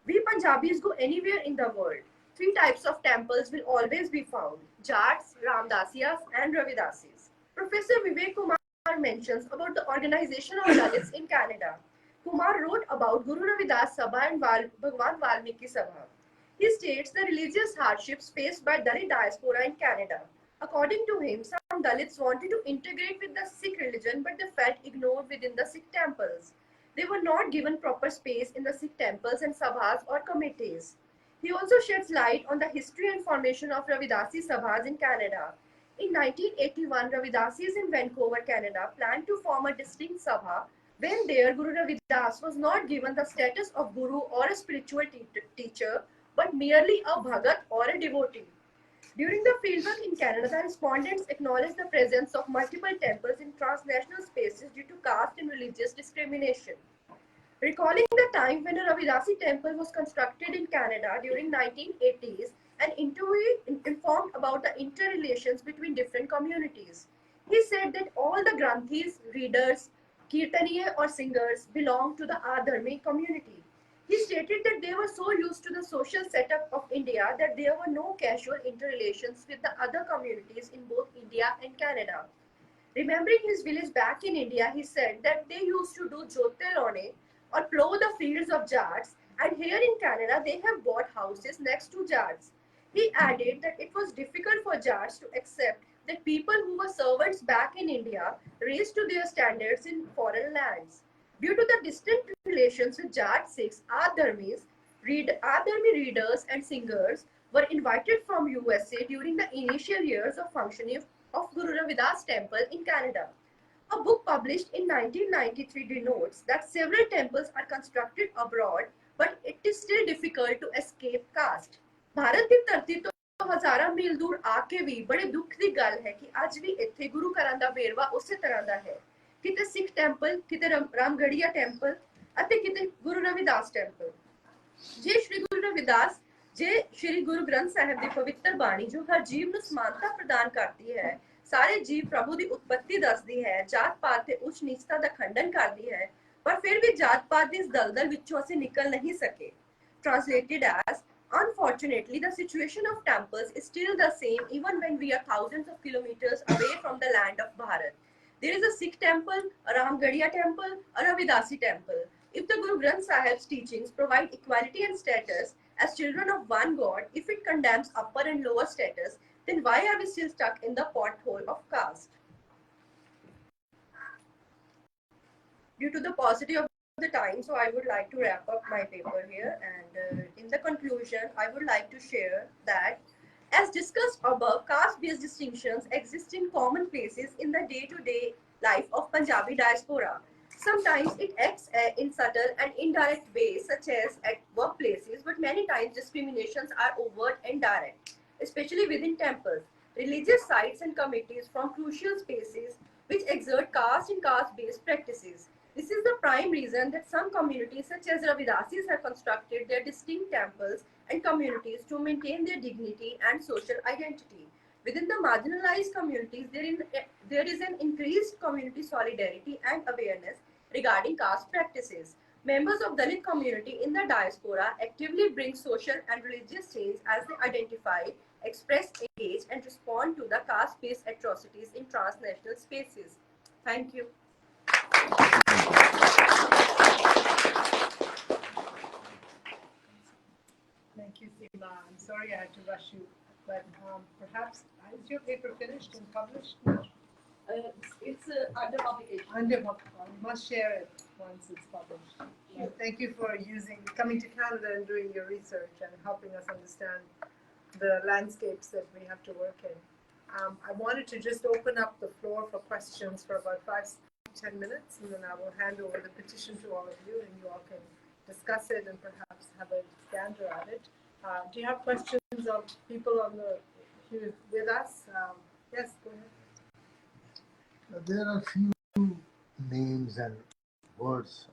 we Punjabis go anywhere in the world. Three types of temples will always be found: Jats, Ramdasiyas, and Ravidasis. Professor Vivek Kumar mentions about the organization of Dalits in Canada. Kumar wrote about Guru Ravidas Sabha and Bhagwan Valmiki Sabha. He states the religious hardships faced by Dalit diaspora in Canada. According to him, some Dalits wanted to integrate with the Sikh religion, but they felt ignored within the Sikh temples. They were not given proper space in the Sikh temples and sabhas or committees. He also sheds light on the history and formation of Ravidasi Sabhas in Canada. In 1981, Ravidasis in Vancouver, Canada planned to form a distinct Sabha. When there, Guru Ravidas was not given the status of Guru or a spiritual teacher, but merely a Bhagat or a devotee. During the fieldwork in Canada, the respondents acknowledged the presence of multiple temples in transnational spaces due to caste and religious discrimination. Recalling the time when a Ravidasi temple was constructed in Canada during 1980s, an interviewee informed about the interrelations between different communities. He said that all the Granthis, readers, Kirtaniya or singers belonged to the Adharmi community. He stated that they were so used to the social setup of India that there were no casual interrelations with the other communities in both India and Canada. Remembering his village back in India, he said that they used to do jote lone or plow the fields of jats, and here in Canada they have bought houses next to jats. He added that it was difficult for jats to accept that people who were servants back in India raised to their standards in foreign lands. Due to the distant relations with Jat Sikhs, Adharmi readers and singers were invited from USA during the initial years of functioning of Guru Ravidas Temple in Canada. A book published in 1993 denotes that several temples are constructed abroad, but it is still difficult to escape caste. Bharat ਦੀ ਧਰਤੀ ਤੋਂ ਹਜ਼ਾਰਾਂ ਮੀਲ ਦੂਰ ਆ ਕੇ ਵੀ ਬੜੇ ਦੁੱਖ ਦੀ ਗੱਲ ਹੈ ਕਿ ਅੱਜ ਵੀ ਇੱਥੇ ਗੁਰੂ ਘਰਾਂ ਦਾ ਵੇਰਵਾ ਉਸੇ ਤਰ੍ਹਾਂ ਦਾ ਹੈ। ਕਿਤੇ ਸਿੱਖ ਟੈਂਪਲ, ਕਿਤੇ ਰਾਮਗੜੀਆ ਟੈਂਪਲ ਅਤੇ ਕਿਤੇ ਗੁਰੂ ਰਵਿਦਾਸ ਟੈਂਪਲ। ਜੇ ਸ਼੍ਰੀ ਗੁਰੂ ਗ੍ਰੰਥ ਸਾਹਿਬ ਦੀ ਪਵਿੱਤਰ ਬਾਣੀ ਜੋ ਹਰ ਜੀਵ ਨੂੰ ਸਮਾਨਤਾ ਪ੍ਰਦਾਨ ਕਰਦੀ ਹੈ, ਸਾਰੇ ਜੀਵ ਪ੍ਰਭੂ ਦੀ ਉਤਪत्ति ਦੱਸਦੀ ਹੈ, ਜਾਤ ਪਾਤ ਤੇ ਉੱਚ ਨੀਚਤਾ ਦਾ ਖੰਡਨ ਕਰਦੀ ਹੈ, ਪਰ ਫਿਰ ਵੀ ਜਾਤ ਪਾਤ ਦੀ ਇਸ ਦਲਦਲ ਵਿੱਚੋਂ ਅਸੀਂ ਨਿਕਲ ਨਹੀਂ ਸਕੇ। Translated as, unfortunately, the situation of temples is still the same even when we are thousands of kilometers away from the land of Bharat. There is a Sikh temple, a Ramgadiya temple, a Ravidasi temple. If the Guru Granth Sahib's teachings provide equality and status as children of one God, if it condemns upper and lower status, then why are we still stuck in the pothole of caste? Due to the paucity of the time, so I would like to wrap up my paper here, and in the conclusion, I would like to share that as discussed above, caste-based distinctions exist in common places in the day-to-day life of Punjabi diaspora. Sometimes it acts in subtle and indirect ways, such as at workplaces, but many times discriminations are overt and direct, especially within temples, religious sites and committees from crucial spaces which exert caste and caste-based practices. This is the prime reason that some communities such as Ravidasis have constructed their distinct temples and communities to maintain their dignity and social identity. Within the marginalized communities, there is an increased community solidarity and awareness regarding caste practices. Members of Dalit community in the diaspora actively bring social and religious change as they identify, express, engage, and respond to the caste-based atrocities in transnational spaces. Thank you. Thank you, Seema. I'm sorry I had to rush you, but perhaps is your paper finished and published? It's under publication. Under publication. You must share it once it's published. Thank you for coming to Canada and doing your research and helping us understand the landscapes that we have to work in. I wanted to just open up the floor for questions for about 5 to 10 minutes, and then I will hand over the petition to all of you, and you all can discuss it and perhaps have a gander at it. Do you have questions of people here with us? Yes, go ahead. There are few names and words